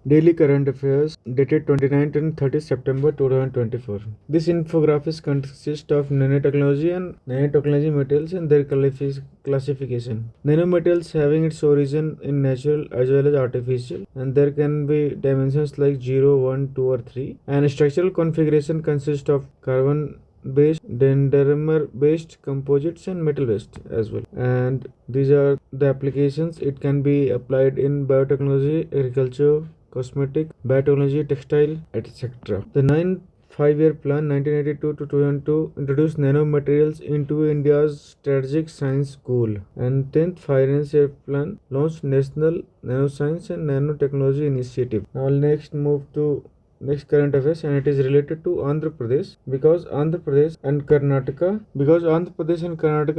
Daily current affairs dated 29th and 30th September 2024. This infographic consists of nanotechnology and nanotechnology materials and their classification. Nanomaterials having its origin in natural as well as artificial, and there can be dimensions like 0, 1, 2 or 3. And structural configuration consists of carbon based, dendrimer based composites and metal based as well. And these are the applications. It can be applied in biotechnology, agriculture, cosmetic, biotechnology, textile, etc. The 5-year plan 1982 to 2002 introduced nanomaterials into India's strategic science goal, and 10th Financial Plan launched National Nanoscience and Nanotechnology Initiative. Now next current affairs, and it is related to Andhra Pradesh because Andhra Pradesh and Karnataka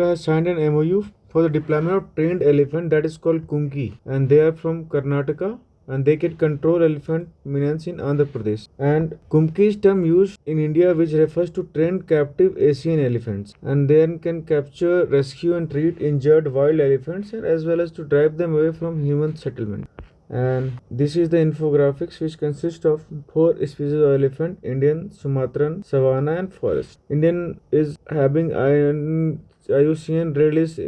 has signed an MOU for the deployment of trained elephant that is called Kumki, and they are from Karnataka and they can control elephant menace in Andhra Pradesh. And Kumki is term used in India which refers to trained captive Asian elephants, and they can capture, rescue and treat injured wild elephants and as well as to drive them away from human settlement. And this is the infographics which consist of 4 species of elephant: Indian, Sumatran, savanna and forest. Indian is having IUCN release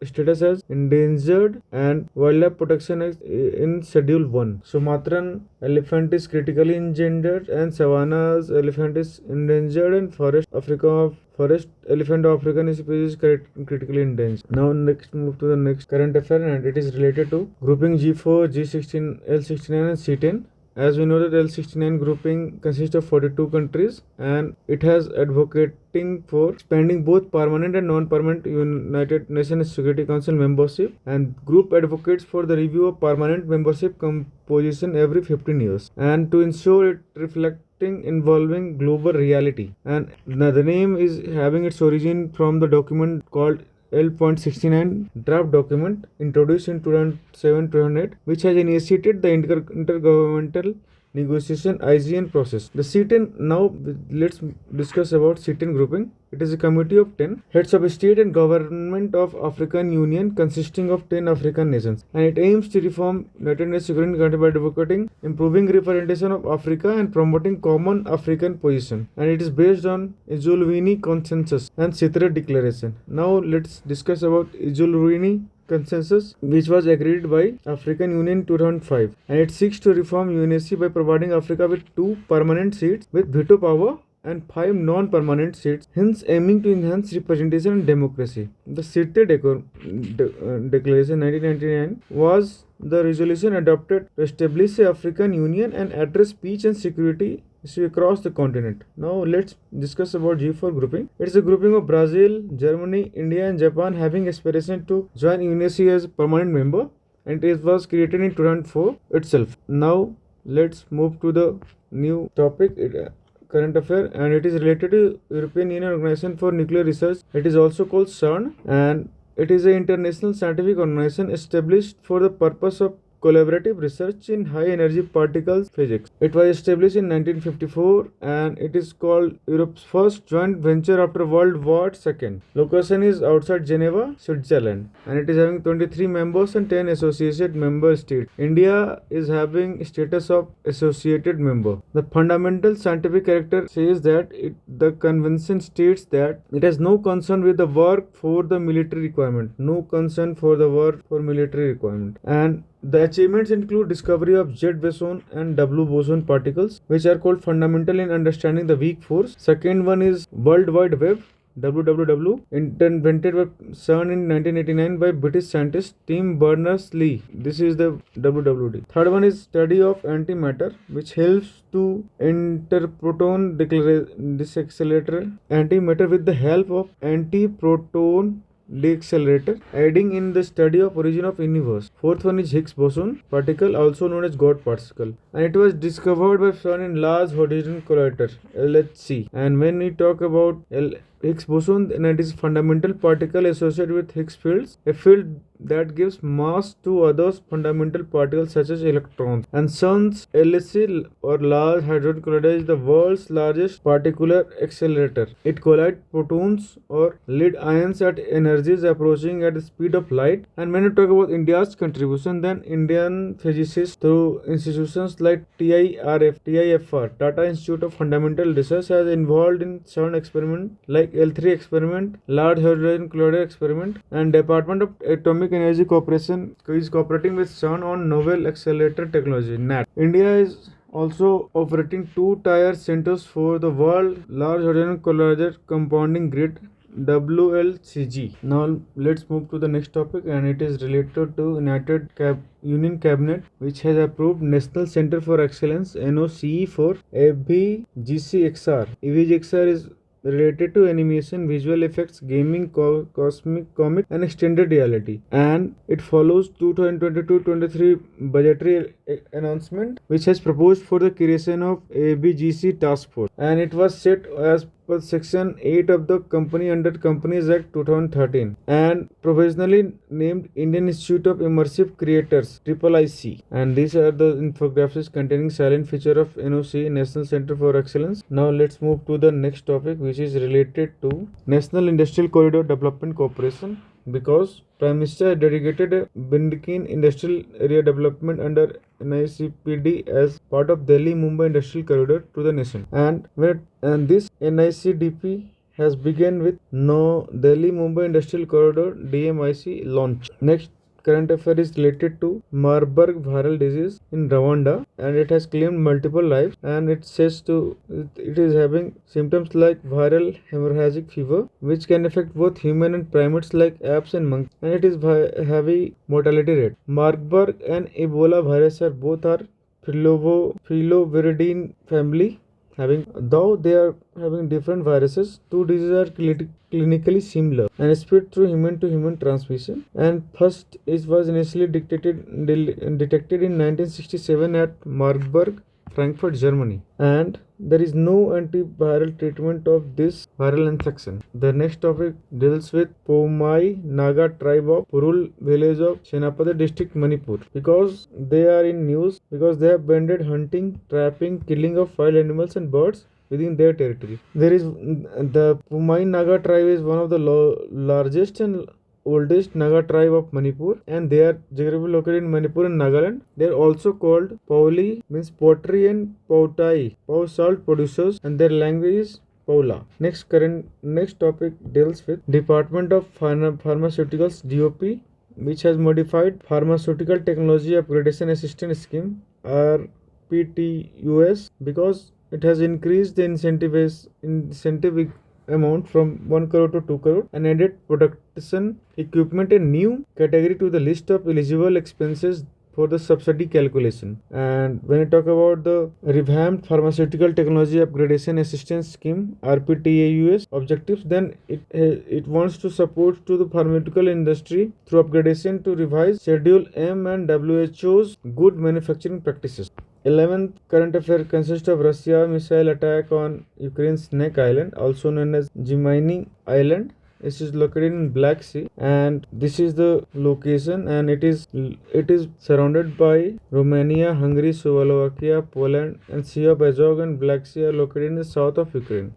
status as endangered and wildlife protection in schedule 1. Sumatran elephant is critically endangered and savanna's elephant is endangered, and forest elephant of African species critically endangered. Now next move to the next current affair, and it is related to grouping G4, G16, L69 and C10. As we know that L69 grouping consists of 42 countries, and it has advocating for expanding both permanent and non-permanent United Nations Security Council membership, and group advocates for the review of permanent membership composition every 15 years and to ensure it reflecting involving global reality. And the name is having its origin from the document called L.69 draft document introduced in 2007-2008, which has initiated the intergovernmental negotiation IGN process. The C10, now let's discuss about C10 grouping. It is a committee of 10 heads of state and government of African Union consisting of 10 African nations, and it aims to reform United Nations Security Council by advocating improving representation of Africa and promoting common African position, and it is based on Ijulwini Consensus and Citra Declaration. Now let's discuss about Ijulwini Consensus, which was agreed by African Union in 2005, and it seeks to reform UNSC by providing Africa with 2 permanent seats with veto power and 5 non-permanent seats, hence aiming to enhance representation and democracy. The Cité Declaration 1999 was the resolution adopted to establish the African Union and address peace and security issues across the continent. Now let's discuss about G4 grouping. It is a grouping of Brazil, Germany, India and Japan having aspiration to join UNSC as a permanent member, and it was created in 2004 itself. Now let's move to the new topic. Current affair, and it is related to European Union Organization for Nuclear Research. It is also called CERN, and it is an international scientific organization established for the purpose of collaborative research in high energy particles physics. It was established in 1954 and it is called Europe's first joint venture after World War II. Location is outside Geneva, Switzerland, and it is having 23 members and 10 associated member states. India is having status of associated member. The fundamental scientific character says that the convention states that it has no concern with the work for the military requirement. No concern for the work for military requirement. And the achievements include discovery of Z boson and W boson particles, which are called fundamental in understanding the weak force. Second one is World Wide Web, WWW, invented by CERN in 1989 by British scientist Tim Berners-Lee. This is the WWD. Third one is study of antimatter, which helps to interproton deaccelerator antimatter with the help of antiproton deaccelerator, aiding in the study of origin of universe. Fourth one is Higgs boson particle, also known as God particle, and it was discovered by CERN in Large Hadron Collider (LHC). And when we talk about Higgs boson, and it is fundamental particle associated with Higgs fields, a field that gives mass to other fundamental particles such as electrons. And CERN's LHC or Large Hadron Collider is the world's largest particular accelerator. It collides protons or lead ions at energies approaching at the speed of light. And when you talk about India's contribution, then Indian physicists through institutions like TIFR, Tata Institute of Fundamental Research, has involved in CERN experiment like L3 experiment, Large Hadron Collider experiment, and Department of Atomic Energy Corporation is cooperating with CERN on novel accelerator technology (NAT). India is also operating two tier centers for the World Large Hadron Collider Compounding Grid WLCG. Now let's move to the next topic, and it is related to Union Cabinet, which has approved National Center for Excellence (NOCE) for AVGCXR. AVGXR is related to animation, visual effects, gaming, cosmic comic, and extended reality. And it follows 2022-23 budgetary announcement, which has proposed for the creation of ABGC task force, and it was set as per section 8 of the Company under Companies Act 2013 and provisionally named Indian Institute of Immersive Creators (IIIC). And these are the infographics containing silent feature of NOC, National Center for Excellence. Now let's move to the next topic, which is related to National Industrial Corridor Development Corporation, because Prime Minister has dedicated a Bindkin Industrial Area Development under NICPD as part of Delhi-Mumbai Industrial Corridor to the nation. And this NICDP has begun with no Delhi-Mumbai Industrial Corridor (DMIC) launch. Next current affair is related to Marburg viral disease in Rwanda, and it has claimed multiple lives, and it is having symptoms like viral hemorrhagic fever, which can affect both human and primates like apes and monkeys, and it is heavy mortality rate. Marburg and Ebola virus are filoviridae family, though they are having different viruses. Two diseases are clinically similar and spread through human to human transmission. And first, it was initially detected in 1967 at Marburg, Frankfurt, Germany, and there is no antiviral treatment of this viral infection. The next topic deals with Pomai Naga tribe of Purul village of Senapati district, Manipur, because they are in news because they have banned hunting, trapping, killing of wild animals and birds within their territory. The Pomai Naga tribe is one of the largest and oldest Naga tribe of Manipur, and they are geographically located in Manipur and Nagaland. They are also called Pauli, means pottery, and Pautai, Pau salt producers, and their language is Paula. Next topic deals with Department of Pharmaceuticals (DOP), which has modified Pharmaceutical Technology Upgradation Assistance Scheme (RPTUS) because it has increased the incentive amount from 1 crore to 2 crore and added production equipment, a new category, to the list of eligible expenses for the subsidy calculation. And when I talk about the revamped Pharmaceutical Technology Upgradation Assistance Scheme (RPTAUS) objectives, then it wants to support to the pharmaceutical industry through upgradation to revise Schedule M and WHO's good manufacturing practices. 11th current affair consists of Russia missile attack on Ukraine's Snake Island, also known as Gemini Island. This is located in Black Sea, and this is the location, and it is surrounded by Romania, Hungary, Slovakia, Poland, and Sea of Azov and Black Sea are located in the south of Ukraine.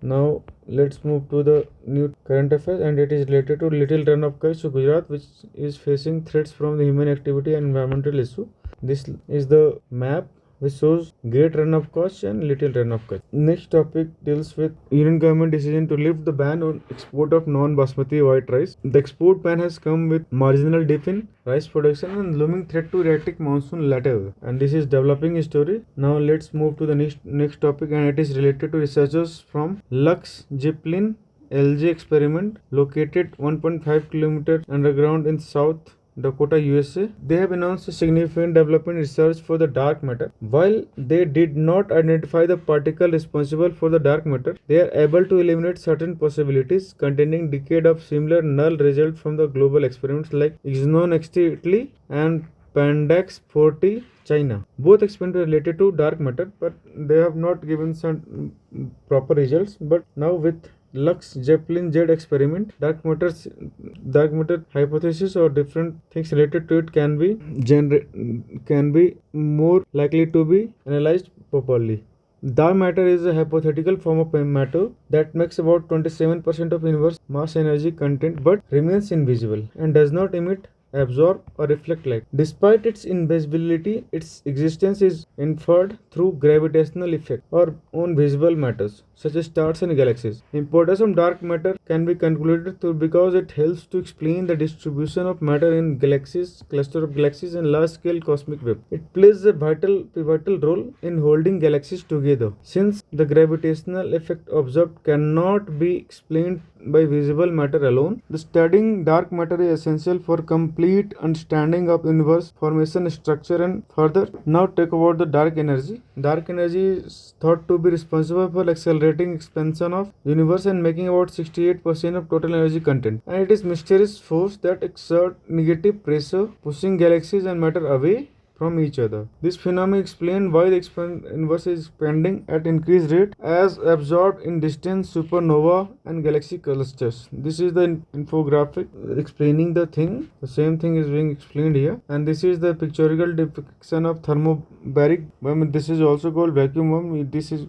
Now let's move to the new current affairs, and it is related to Little Run of Kutch, Gujarat, which is facing threats from the human activity and environmental issue. This is the map which shows Great Run of Kutch and Little Run of Kutch. Next topic deals with Union government decision to lift the ban on export of non-basmati white rice. The export ban has come with marginal dip in rice production and looming threat to erratic monsoon later. And this is developing story. Now let's move to the next topic, and it is related to researchers from Lux Zeppelin LJ experiment located 1.5 km underground in South Dakota, USA. They have announced a significant development research for the dark matter. While they did not identify the particle responsible for the dark matter, they are able to eliminate certain possibilities containing decade of similar null result from the global experiments like Xenon XT Italy and Pandax 40 China. Both experiments related to dark matter, but they have not given some proper results. But now with Lux Zeppelin Z experiment, dark matter hypothesis or different things related to it can be more likely to be analyzed properly. Dark matter is a hypothetical form of matter that makes about 27% of universe mass energy content but remains invisible and does not emit, absorb, or reflect light. Despite its invisibility, its existence is inferred through gravitational effect or on visible matters such as stars and galaxies. Importance of dark matter can be concluded through because it helps to explain the distribution of matter in galaxies, cluster of galaxies, and large-scale cosmic web. It plays a pivotal role in holding galaxies together. Since the gravitational effect observed cannot be explained by visible matter alone, the studying dark matter is essential for complete understanding of universe formation, structure, and further. Now talk about the dark energy. Dark energy is thought to be responsible for accelerating expansion of universe and making about 68% of total energy content. And it is mysterious force that exert negative pressure, pushing galaxies and matter away from each other. This phenomenon explains why the universe is expanding at increased rate as absorbed in distant supernova and galaxy clusters. This is the infographic explaining the thing. The same thing is being explained here. And this is the pictorial depiction of thermobaric bomb. This is also called vacuum bomb. This is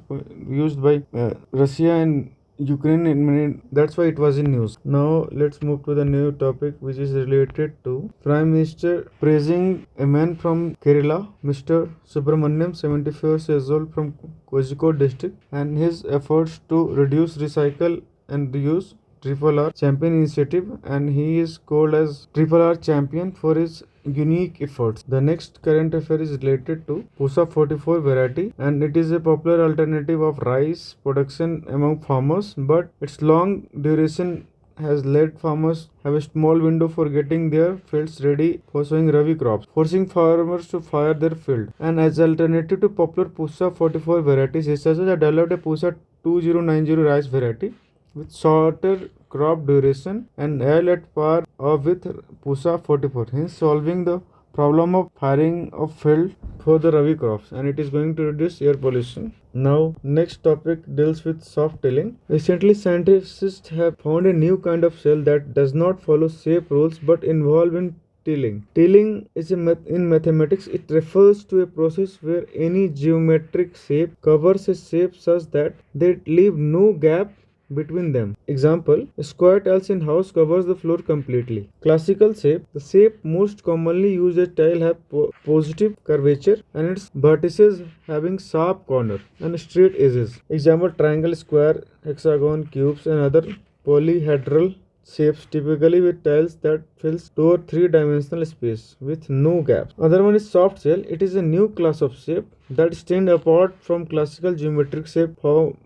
used by Russia and Ukraine, that's why it was in news. Now let's move to the new topic which is related to Prime Minister praising a man from Kerala, Mr. Subramaniam, 74 years old from Kozhikode district, and his efforts to reduce, recycle and reuse Triple R Champion initiative, and he is called as Triple R Champion for his unique efforts. The next current affair is related to Pusa 44 variety, and it is a popular alternative of rice production among farmers, but its long duration has led farmers have a small window for getting their fields ready for sowing Rabi crops, forcing farmers to fire their field. And as alternative to popular Pusa 44 varieties, researchers have developed a Pusa 2090 rice variety with shorter crop duration and yield at par with Pusa 44, hence solving the problem of firing of field for the Rabi crops, and it is going to reduce air pollution. Now, next topic deals with soft tilling. Recently, scientists have found a new kind of cell that does not follow shape rules but involve in tilling. Tilling is in mathematics, it refers to a process where any geometric shape covers a shape such that they leave no gap between them. Example, a square tiles in house covers the floor completely. Classical shape, the shape most commonly used as tile have positive curvature and its vertices having sharp corner and straight edges. Example, triangle, square, hexagon, cubes and other polyhedral shapes typically with tiles that fills 2 or 3 dimensional space with no gaps. Other one is soft shell. It is a new class of shape that stand apart from classical geometric shape forms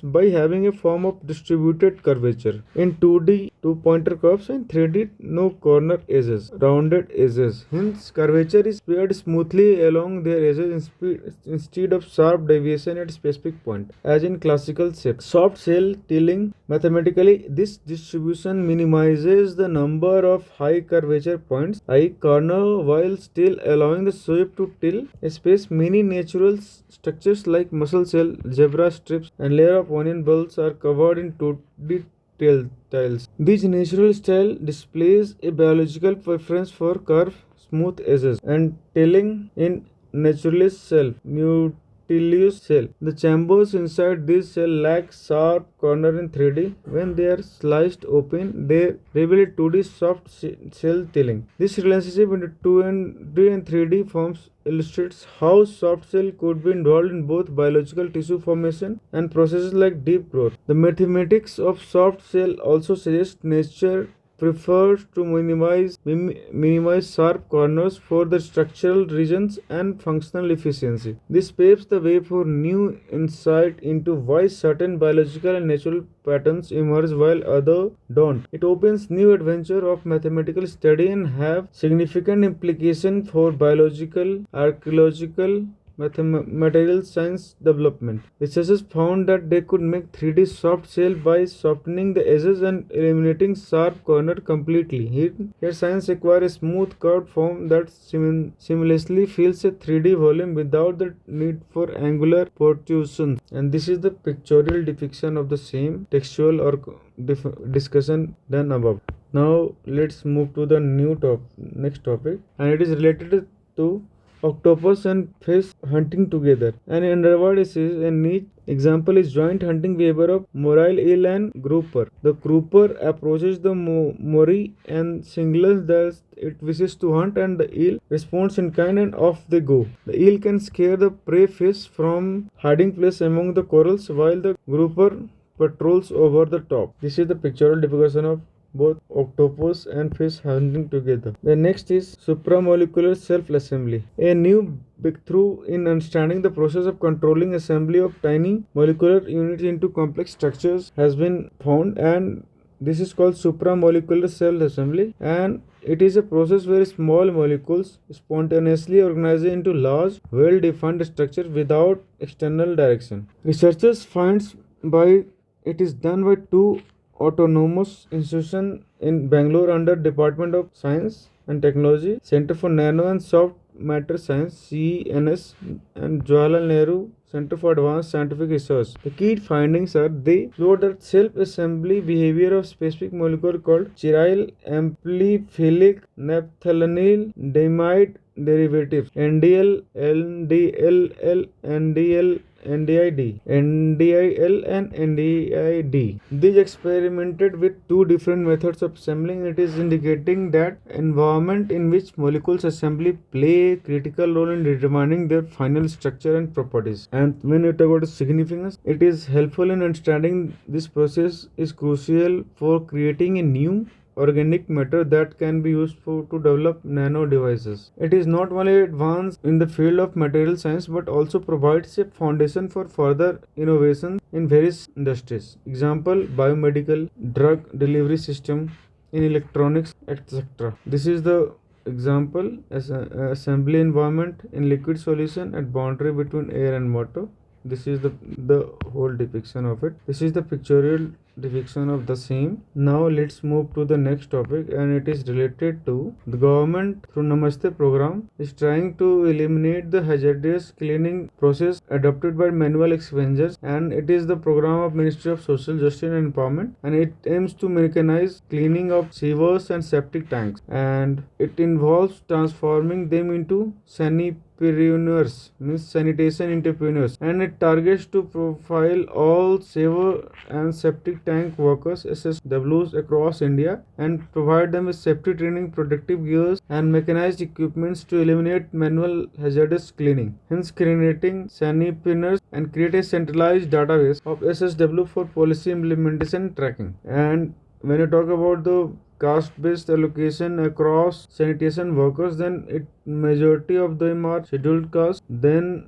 by having a form of distributed curvature. In 2D, two pointer curves, and 3D, no corner edges, rounded edges. Hence, curvature is spread smoothly along their edges instead of sharp deviation at specific point, as in classical shape. Soft shell tilling, mathematically, this distribution minimizes the number of high curvature points, i.e. corner, while still allowing the shape to till a space. Many natural structures like mussel shell, zebra strips, and layer of onion balls are covered in 2D tiles. This natural style displays a biological preference for curved, smooth edges and tilling in naturalist cell. Nucleus cell. The chambers inside this cell lack sharp corner in 3D. When they are sliced open, they reveal a 2D soft shell tilling. This relationship into 2D and 3D forms illustrates how soft shell could be involved in both biological tissue formation and processes like deep growth. The mathematics of soft shell also suggests nature prefers to minimize sharp corners for the structural reasons and functional efficiency. This paves the way for new insight into why certain biological and natural patterns emerge while others don't. It opens new adventure of mathematical study and have significant implication for biological, archaeological, material science development. Researchers found that they could make 3D soft shell by softening the edges and eliminating sharp corner completely. Here science requires a smooth curved form that seamlessly fills a 3D volume without the need for angular protrusions. And this is the pictorial depiction of the same textual or discussion done above. Now let's move to the next topic, and it is related to octopus and fish hunting together. And in other words, a neat example is joint hunting behavior of moray eel and grouper. The grouper approaches the moray and signals that it wishes to hunt, and the eel responds in kind, and off they go. The eel can scare the prey fish from hiding place among the corals, while the grouper patrols over the top. This is the pictorial depiction of both octopus and fish hunting together. The next is supramolecular self-assembly. A new breakthrough in understanding the process of controlling assembly of tiny molecular units into complex structures has been found, and this is called supramolecular self-assembly, and it is a process where small molecules spontaneously organize into large, well-defined structures without external direction. Researchers find by it is done by two autonomous institution in Bangalore under Department of Science and Technology, Center for Nano and Soft Matter Science (CNS), and Jawaharlal Nehru Center for Advanced Scientific Research. The key findings are they show that self-assembly behavior of specific molecule called chiral amphiphilic naphthalanyl diamide derivatives NDL, NDLL, NDL, NDID, NDIL, and NDID. These experimented with two different methods of assembling. It is indicating that environment in which molecules assembly play a critical role in determining their final structure and properties. And when you talk about significance, it is helpful in understanding this process is crucial for creating a new organic matter that can be used to develop nano devices. It is not only advanced in the field of material science but also provides a foundation for further innovation in various industries. Example, biomedical, drug delivery system, in electronics, etc. This is the example as assembly environment in liquid solution at boundary between air and water. This is the whole depiction of it. This is the pictorial depiction of the same. Now let's move to the next topic, and it is related to the government through Namaste program is trying to eliminate the hazardous cleaning process adopted by manual scavengers, and it is the program of Ministry of Social Justice and Empowerment, and it aims to mechanize cleaning of sewers and septic tanks, and it involves transforming them into sanitarians, means sanitation entrepreneurs, and it targets to profile all sewer and septic tank workers SSWs across India and provide them with safety training, protective gears, and mechanized equipments to eliminate manual hazardous cleaning. Hence, creating sanitarians and create a centralized database of SSW for policy implementation and tracking. And when you talk about the caste-based allocation across sanitation workers, then it majority of them are scheduled caste. Then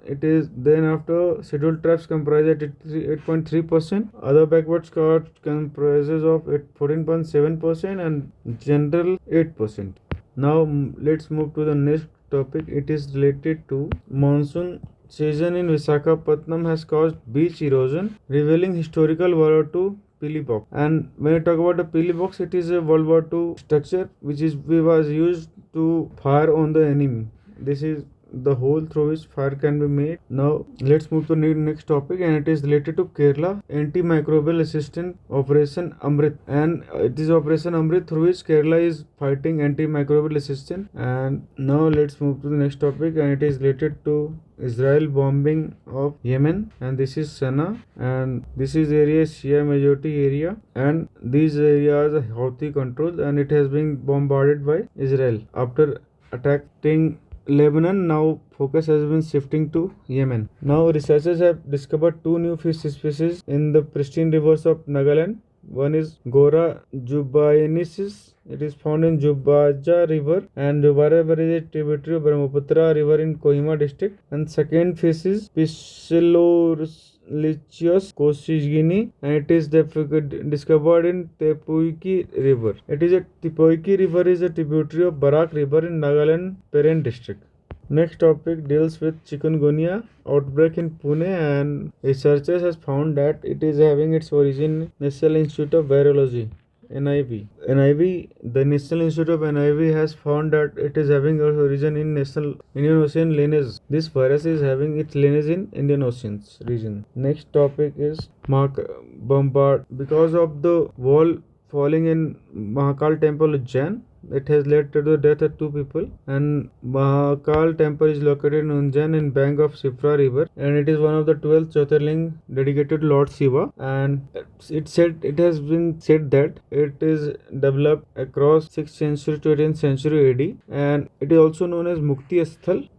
after scheduled tribes comprise at 8.3%. Other backwards caste comprises of 14.7% and general 8%. Now let's move to the next topic. It is related to monsoon season in Visakhapatnam has caused beach erosion, revealing historical World War II Pili box. And when you talk about the Pili box, it is a World War II structure which was used to fire on the enemy. This is the hole through which fire can be made. Now let's move to the next topic, and it is related to Kerala antimicrobial resistant Operation Amrit, and it is Operation Amrit through which Kerala is fighting antimicrobial resistance. And now let's move to the next topic, and it is related to Israel bombing of Yemen, and this is Sana, and this is area Shia majority area, and these areas are Houthi controlled, and it has been bombarded by Israel after attacking Lebanon. Now focus has been shifting to Yemen. Now researchers have discovered two new fish species in the pristine rivers of Nagaland. One is Gora jubayensis. It is found in Jubaja River, and Jubara River is a tributary of Brahmaputra River in Kohima district. And second fish is Pischelorhynchus koshigini, and it is discovered in Tepuiki River. Tepuiki River is a tributary of Barak River in Nagaland Peren district. Next topic deals with chikungunya outbreak in Pune, and researchers has found that it is having its origin in National Institute of Virology. NIV. NIV, the National Institute of NIV has found that it is having its origin in National Indian Ocean lineage. This virus is having its lineage in Indian Oceans region. Next topic is bombard because of the wall falling in Mahakal Temple Ujjain. It has led to the death of two people, and Mahakal temple is located in Ujjain in bank of Shifra river, and it is one of the 12 Jyotirling dedicated to Lord Shiva. And it has been said that it is developed across 6th century to 18th century AD, and it is also known as Mukti Sthal.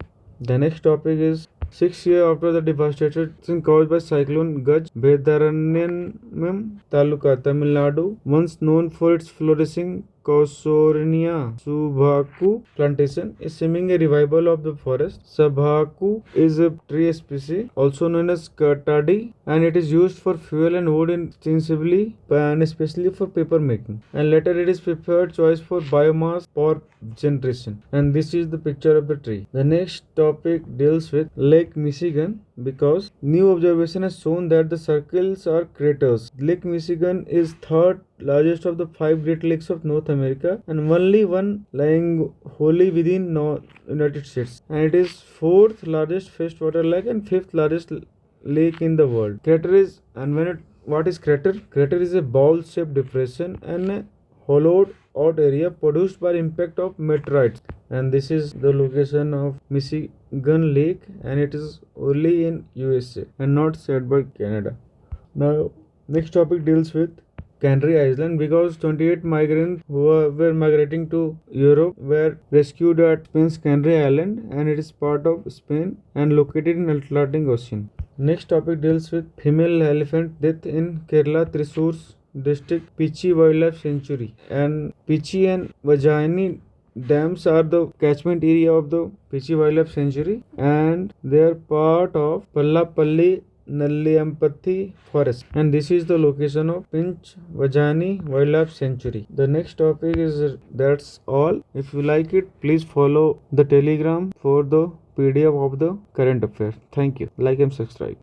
The next topic is 6 years after the devastation caused by cyclone Gaj, Vedaranyanam Taluka, Tamil Nadu, once known for its flourishing Causornia subhaku plantation, is seeming a revival of the forest. Subhaku is a tree species also known as Katadi, and it is used for fuel and wood extensively and especially for paper making. And later it is preferred choice for biomass power generation. And this is the picture of the tree. The next topic deals with Lake Michigan, because new observation has shown that the circles are craters. Lake Michigan is third largest of the 5 Great Lakes of North America, and only one lying wholly within United States. And it is fourth largest freshwater lake and fifth largest lake in the world. Crater is, and what is crater? Crater is a bowl-shaped depression and a hollowed out area produced by impact of meteorites. And this is the location of Michigan Lake, and it is only in USA and not set by Canada. Now, next topic deals with Canary Island, because 28 migrants who were migrating to Europe were rescued at Spain's Canary Island, and it is part of Spain and located in Atlantic Ocean. Next topic deals with female elephant death in Kerala Thrissur district Pichi Wildlife Sanctuary. And Pichi and Vajani dams are the catchment area of the Pichi Wildlife Sanctuary, and they are part of Pallapalli Nalliampathy Forest, and this is the location of Pinch Vajani Wildlife Sanctuary. The next topic is that's all. If you like it, please follow the Telegram for the PDF of the current affair. Thank you. Like and subscribe.